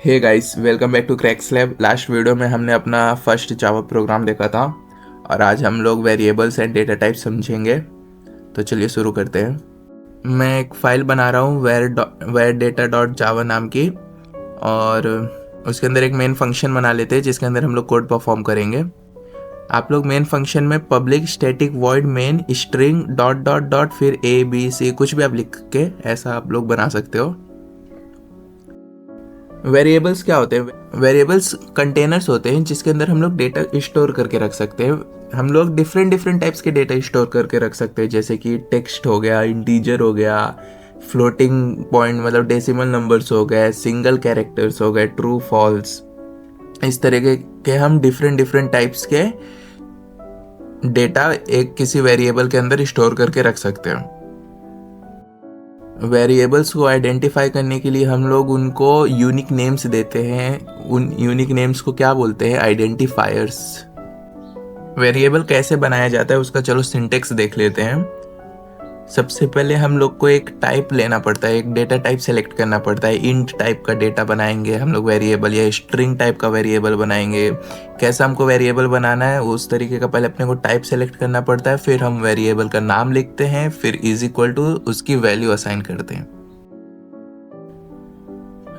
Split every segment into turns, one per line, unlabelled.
Hey guys, welcome back to Cracks Lab. Last video में हमने अपना फर्स्ट जावा प्रोग्राम देखा था और आज हम लोग वेरिएबल्स एंड डेटा टाइप समझेंगे। तो चलिए शुरू करते हैं। मैं एक फ़ाइल बना रहा हूँ वेर डेटा डॉट जावा नाम की, और उसके अंदर एक मेन फंक्शन बना लेते हैं जिसके अंदर हम लोग कोड परफॉर्म करेंगे। आप लोग मेन फंक्शन में public static void main string dot dot dot फिर ABC कुछ भी आप लिख के ऐसा आप लोग बना सकते हो। वेरिएबल्स क्या होते हैं? वेरिएबल्स कंटेनर्स होते हैं जिसके अंदर हम लोग डेटा स्टोर करके रख सकते हैं। हम लोग डिफरेंट टाइप्स के डेटा स्टोर करके रख सकते हैं, जैसे कि टेक्स्ट हो गया, इंटीजर हो गया, फ्लोटिंग पॉइंट मतलब डेसिमल नंबर्स हो गए, सिंगल कैरेक्टर्स हो गए, ट्रू फॉल्स। इस तरह के हम डिफरेंट टाइप्स के डेटा एक किसी वेरिएबल के अंदर स्टोर करके रख सकते हैं। वेरिएबल्स को आइडेंटिफाई करने के लिए हम लोग उनको यूनिक नेम्स देते हैं। उन यूनिक नेम्स को क्या बोलते हैं? आइडेंटिफायर्स। वेरिएबल कैसे बनाया जाता है उसका चलो सिंटेक्स देख लेते हैं। सबसे पहले हम लोग को एक टाइप लेना पड़ता है, एक डेटा टाइप सेलेक्ट करना पड़ता है। इंट टाइप का डेटा बनाएंगे हम लोग वेरिएबल, या स्ट्रिंग टाइप का वेरिएबल बनाएंगे। कैसा हमको वेरिएबल बनाना है उस तरीके का पहले अपने को टाइप सेलेक्ट करना पड़ता है, फिर हम वेरिएबल का नाम लिखते हैं, फिर इज इक्वल टू उसकी वैल्यू असाइन करते हैं।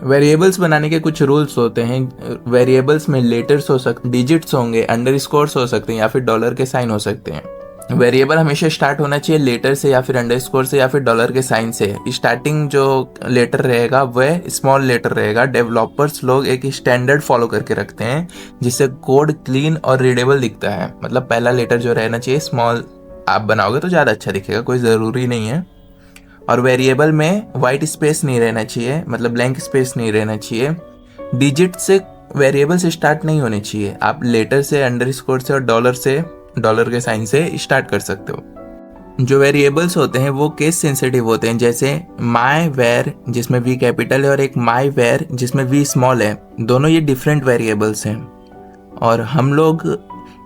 वेरिएबल्स बनाने के कुछ रूल्स होते हैं। वेरिएबल्स में लेटर्स हो सकते, डिजिट्स होंगे, अंडरस्कोर्स हो सकते हैं, या फिर डॉलर के साइन हो सकते हैं। वेरिएबल हमेशा स्टार्ट होना चाहिए लेटर से, या फिर अंडरस्कोर से, या फिर डॉलर के साइन से। स्टार्टिंग जो लेटर रहेगा वह स्मॉल लेटर रहेगा। डेवलपर्स लोग एक स्टैंडर्ड फॉलो करके रखते हैं जिससे कोड क्लीन और रीडेबल दिखता है। मतलब पहला लेटर जो रहना चाहिए स्मॉल, आप बनाओगे तो ज़्यादा अच्छा दिखेगा, कोई ज़रूरी नहीं है। और वेरिएबल में वाइट स्पेस नहीं रहना चाहिए, मतलब ब्लैंक स्पेस नहीं रहना चाहिए। डिजिट से वेरिएबल से स्टार्ट नहीं होने चाहिए। आप लेटर से, अंडरस्कोर से और डॉलर के साइन से स्टार्ट कर सकते हो। जो वेरिएबल्स होते हैं वो केस सेंसिटिव होते हैं, जैसे माई वेर जिसमें वी कैपिटल है और एक माई वेर जिसमें वी स्मॉल है। दोनों ये डिफरेंट वेरिएबल्स हैं और हम लोग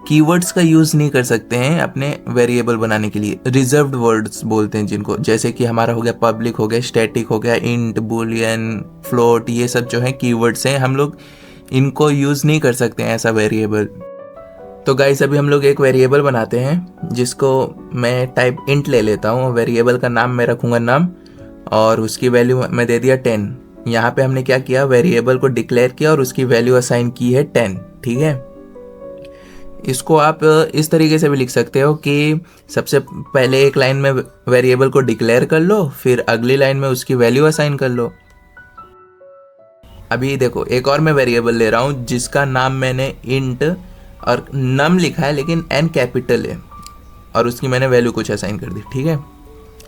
कीवर्ड्स का यूज़ नहीं कर सकते हैं अपने वेरिएबल बनाने के लिए। रिजर्व्ड वर्ड्स बोलते हैं जिनको, जैसे कि हमारा हो गया पब्लिक, हो गया स्टैटिक, हो गया इंट, बूलियन, फ्लोट। ये सब जो है कीवर्ड्स हैं, हम लोग इनको यूज़ नहीं कर सकते हैं ऐसा वेरिएबल। तो गाइस अभी हम लोग एक वेरिएबल बनाते हैं जिसको मैं टाइप इंट ले लेता हूँ। वेरिएबल का नाम मैं रखूँगा नम और उसकी वैल्यू मैं दे दिया 10। यहाँ पे हमने क्या किया, वेरिएबल को डिक्लेयर किया और उसकी वैल्यू असाइन की है 10। ठीक है, इसको आप इस तरीके से भी लिख सकते हो कि सबसे पहले एक लाइन में वेरिएबल को डिक्लेयर कर लो, फिर अगली लाइन में उसकी वैल्यू असाइन कर लो। अभी देखो एक और मैं वेरिएबल ले रहा हूँ जिसका नाम मैंने इंट और नम लिखा है लेकिन एन कैपिटल है, और उसकी मैंने वैल्यू कुछ असाइन कर दी। ठीक है,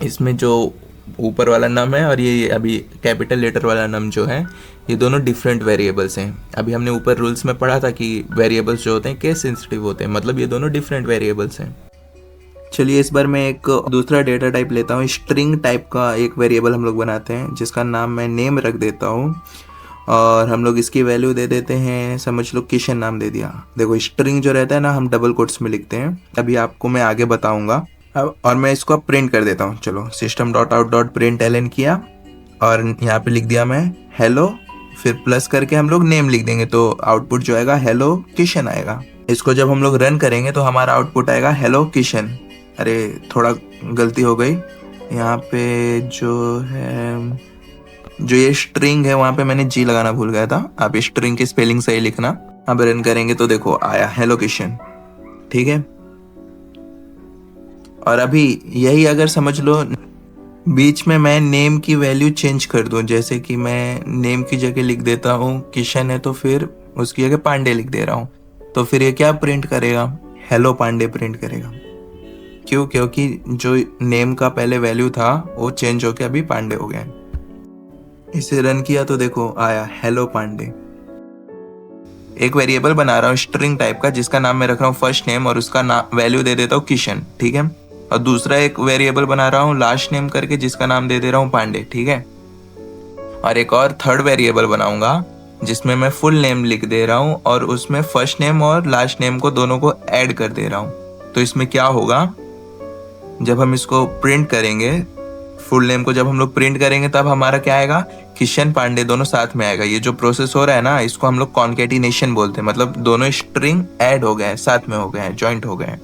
इसमें जो ऊपर वाला नम है और ये अभी कैपिटल लेटर वाला नम जो है, ये दोनों डिफरेंट वेरिएबल्स हैं। अभी हमने ऊपर रूल्स में पढ़ा था कि वेरिएबल्स जो होते हैं केस सेंसिटिव होते हैं, मतलब ये दोनों डिफरेंट वेरिएबल्स हैं। चलिए इस बार मैं एक दूसरा डेटा टाइप लेता हूँ। स्ट्रिंग टाइप का एक वेरिएबल हम लोग बनाते हैं जिसका नाम मैं नेम रख देता हूँ, और हम लोग इसकी वैल्यू दे देते हैं, समझ लो किशन नाम दे दिया। देखो स्ट्रिंग जो रहता है ना, हम डबल कोट्स में लिखते हैं, अभी आपको मैं आगे बताऊंगा। अब और मैं इसको प्रिंट कर देता हूँ। चलो system dot out dot print ln किया और यहाँ पे लिख दिया मैं हेलो, फिर प्लस करके हम लोग नेम लिख देंगे तो आउटपुट जो आएगा हेलो किशन आएगा। इसको जब हम लोग रन करेंगे तो हमारा आउटपुट आएगा हेलो किशन। अरे थोड़ा गलती हो गई यहाँ पे, जो ये स्ट्रिंग है वहां पे मैंने जी लगाना भूल गया था। आप स्ट्रिंग की स्पेलिंग सही लिखना। अब रन करेंगे तो देखो आया हेलो किशन। ठीक है, और अभी यही अगर समझ लो बीच में मैं नेम की वैल्यू चेंज कर दूं, जैसे कि मैं नेम की जगह लिख देता हूँ किशन है तो फिर उसकी जगह पांडे लिख दे रहा हूँ, तो फिर ये क्या प्रिंट करेगा? हेलो पांडे प्रिंट करेगा। क्यों? क्योंकि जो नेम का पहले वैल्यू था वो चेंज होके अभी पांडे हो गया। इसे रन किया तो देखो आया हेलो पांडे। एक वेरिएबल बना रहा हूँ स्ट्रिंग टाइप का जिसका नाम मैं रख रहा हूँ फर्स्ट नेम और उसका वैल्यू दे देता हूँ किशन। ठीक है, और दूसरा एक वेरिएबल बना रहा हूँ लास्ट नेम करके जिसका नाम दे दे रहा हूँ पांडे। ठीक है, और एक और थर्ड वेरिएबल बनाऊंगा जिसमें मैं फुल नेम लिख दे रहा हूँ और उसमें फर्स्ट नेम और लास्ट नेम को दोनों को ऐड कर दे रहा हूँ। तो इसमें क्या होगा, जब हम इसको प्रिंट करेंगे, फुल नेम को जब हम लोग प्रिंट करेंगे तब हमारा क्या आएगा, किशन पांडे दोनों साथ में आएगा। ये जो प्रोसेस हो रहा है ना, इसको हम लोग कॉन्केटिनेशन बोलते हैं, मतलब दोनों स्ट्रिंग ऐड हो गए हैं, साथ में हो गए हैं, जॉइंट हो गए हैं।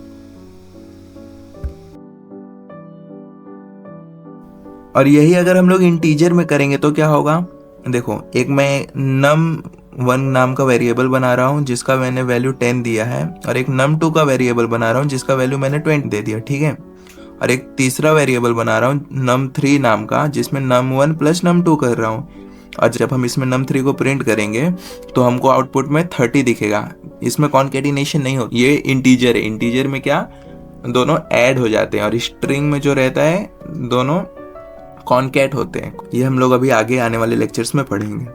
और यही अगर हम लोग इंटीजर में करेंगे तो क्या होगा, देखो एक मैं num1 नाम का वेरिएबल बना रहा हूँ जिसका मैंने वैल्यू 10 दिया है, और एक num2 का वेरिएबल बना रहा हूँ जिसका वैल्यू मैंने 20 दे दिया, ठीक है। और एक तीसरा वेरिएबल बना रहा हूँ num3 नाम का, जिसमें num1 प्लस num2 कर रहा हूँ। और जब हम इसमें num3 को प्रिंट करेंगे तो हमको आउटपुट में 30 दिखेगा। इसमें कॉन्केटिनेशन नहीं होती, ये इंटीजर है। इंटीजर में क्या, दोनों ऐड हो जाते हैं, और स्ट्रिंग में जो रहता है दोनों कॉन्कैट होते हैं। ये हम लोग अभी आगे आने वाले लेक्चर्स में पढ़ेंगे।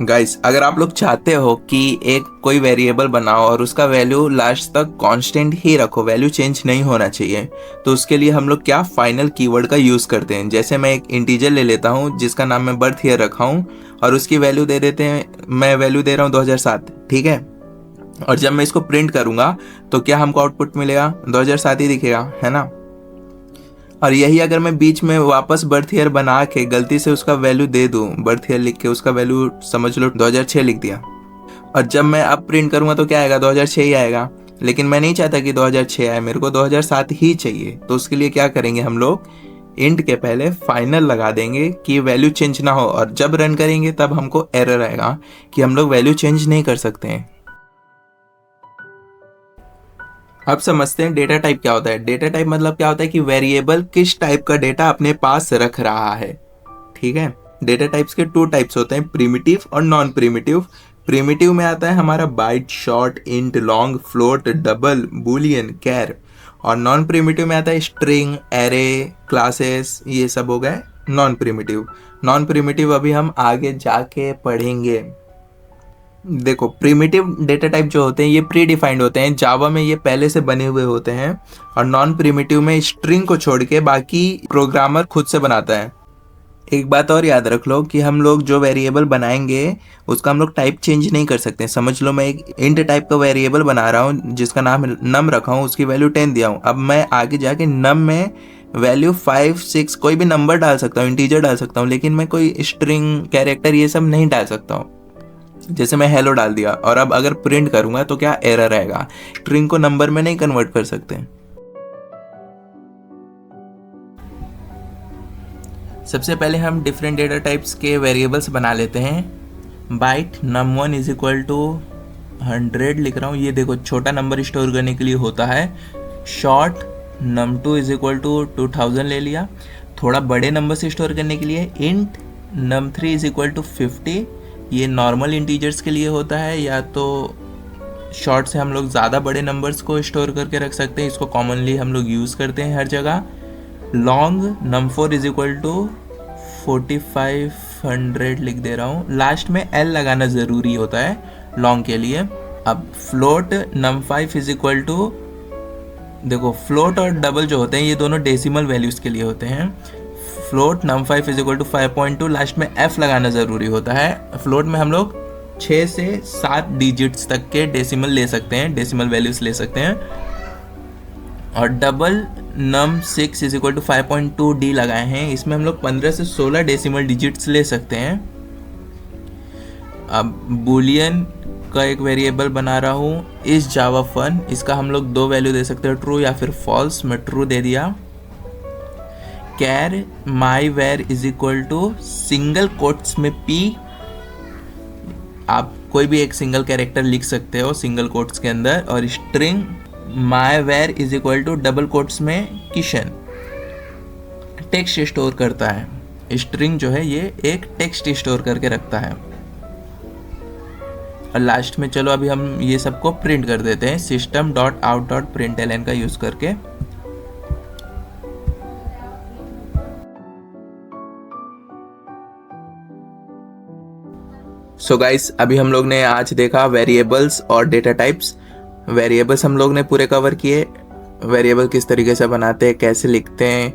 गाइस, अगर आप लोग चाहते हो कि एक कोई वेरिएबल बनाओ और उसका वैल्यू लास्ट तक कांस्टेंट ही रखो, वैल्यू चेंज नहीं होना चाहिए, तो उसके लिए हम लोग क्या फाइनल कीवर्ड का यूज करते हैं। जैसे मैं एक इंटीजर ले लेता हूँ जिसका नाम मैं बर्थ ईयर रखा हूँ, और उसकी वैल्यू दे देते हैं, मैं वैल्यू दे रहा हूँ 2007, ठीक है। और जब मैं इसको प्रिंट करूंगा तो क्या हमको आउटपुट मिलेगा, 2007 ही दिखेगा, है ना। और यही अगर मैं बीच में वापस बर्थ ईयर बना के गलती से उसका वैल्यू दे दूं, बर्थ ईयर लिख के उसका वैल्यू समझ लो 2006 लिख दिया, और जब मैं अब प्रिंट करूंगा तो क्या आएगा, 2006 ही आएगा। लेकिन मैं नहीं चाहता कि 2006 आए, मेरे को 2007 ही चाहिए। तो उसके लिए क्या करेंगे, हम लोग इंट के पहले फाइनल लगा देंगे कि वैल्यू चेंज ना हो, और जब रन करेंगे तब हमको एरर आएगा कि हम लोग वैल्यू चेंज नहीं कर सकते हैं। अब समझते हैं डेटा टाइप क्या होता है। डेटा टाइप मतलब क्या होता है कि वेरिएबल किस टाइप का डेटा अपने पास रख रहा है, ठीक है। डेटा टाइप्स के 2 टाइप्स होते हैं, प्रिमिटिव और नॉन प्रिमिटिव। प्रिमिटिव में आता है हमारा byte, short, int, long, float, double, boolean, char. और नॉन प्रिमिटिव में आता है स्ट्रिंग, एरे, क्लासेस, ये सब हो गए नॉन प्रिमिटिव। नॉन प्रिमिटिव अभी हम आगे जाके पढ़ेंगे। देखो, प्रिमिटिव डेटा टाइप जो होते हैं ये प्री डिफाइंड होते हैं, जावा में ये पहले से बने हुए होते हैं। और नॉन प्रिमिटिव में स्ट्रिंग को छोड़ के बाकी प्रोग्रामर खुद से बनाता है। एक बात और याद रख लो कि हम लोग जो वेरिएबल बनाएंगे उसका हम लोग टाइप चेंज नहीं कर सकते। समझ लो मैं एक इंट टाइप का वेरिएबल बना रहा हूँ जिसका नाम नम रखा हूँ, उसकी वैल्यू 10 दिया हूँ। अब मैं आगे जाके नम में वैल्यू 5, 6 कोई भी नंबर डाल सकता हूँ, इंटीजर डाल सकता हूँ, लेकिन मैं कोई स्ट्रिंग, कैरेक्टर ये सब नहीं डाल सकता हूँ। जैसे मैं हेलो डाल दिया और अब अगर प्रिंट करूंगा तो क्या एरर आएगा, स्ट्रिंग को नंबर में नहीं कन्वर्ट कर सकते। सबसे पहले हम डिफरेंट डेटा टाइप्स के वेरिएबल्स बना लेते हैं। Bite num1 is equal to 100 लिख रहा हूँ, ये देखो छोटा नंबर स्टोर करने के लिए होता है। Short num2 is equal to 2000 ले लिया। थोड़ा बड़े नंबर से स्टोर करने के लिए int num3 is equal to 50, ये नॉर्मल इंटीजर्स के लिए होता है, या तो शॉर्ट से हम लोग ज़्यादा बड़े नंबर्स को स्टोर करके रख सकते हैं, इसको कॉमनली हम लोग यूज़ करते हैं हर जगह। Long num4 is equal to 4500 लिख दे रहा हूँ, लास्ट में एल लगाना ज़रूरी होता है लॉन्ग के लिए। अब float num5 is equal to, देखो फ्लोट और डबल जो होते हैं ये दोनों डेसिमल वैल्यूज़ के लिए होते हैं। Float num5 is equal to 5.2, last में f लगाना ज़रूरी होता है। फ्लोट में हम लोग 6 से 7 डिजिट्स तक के डेसिमल ले सकते हैं, डेसिमल वैल्यूज़ ले सकते हैं। और double num6 is equal to 5.2d लगाए हैं, इसमें हम लोग 15 से 16 डेसिमल डिजिट्स ले सकते हैं। अब बूलियन का एक वेरिएबल बना रहा हूँ इस जावा फन, इसका हम लोग 2 वैल्यू दे सकते हैं, ट्रू या फिर फॉल्स। मैं ट्रू दे दिया। Char my var is equal to single quotes में p, आप कोई भी एक सिंगल कैरेक्टर लिख सकते हो सिंगल कोट्स के अंदर। और string my var is equal to double quotes में किशन, टेक्स्ट स्टोर करता है। स्ट्रिंग जो है ये एक टेक्स्ट स्टोर करके रखता है। और लास्ट में चलो अभी हम ये सबको प्रिंट कर देते हैं system.out.println का यूज करके। सो गाइस, अभी हम लोग ने आज देखा वेरिएबल्स और डेटा टाइप्स। वेरिएबल्स हम लोग ने पूरे कवर किए, वेरिएबल किस तरीके से बनाते हैं, कैसे लिखते हैं,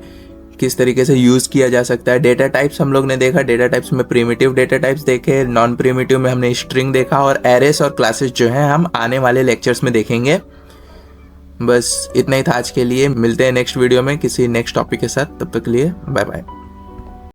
किस तरीके से यूज़ किया जा सकता है। डेटा टाइप्स हम लोग ने देखा, डेटा टाइप्स में प्रिमिटिव डेटा टाइप्स देखे, नॉन प्रिमिटिव में हमने स्ट्रिंग देखा, और एरेस और क्लासेस जो हैं हम आने वाले लेक्चर्स में देखेंगे। बस इतना ही था आज के लिए, मिलते हैं नेक्स्ट वीडियो में किसी नेक्स्ट टॉपिक के साथ, तब तक के लिए बाय बाय।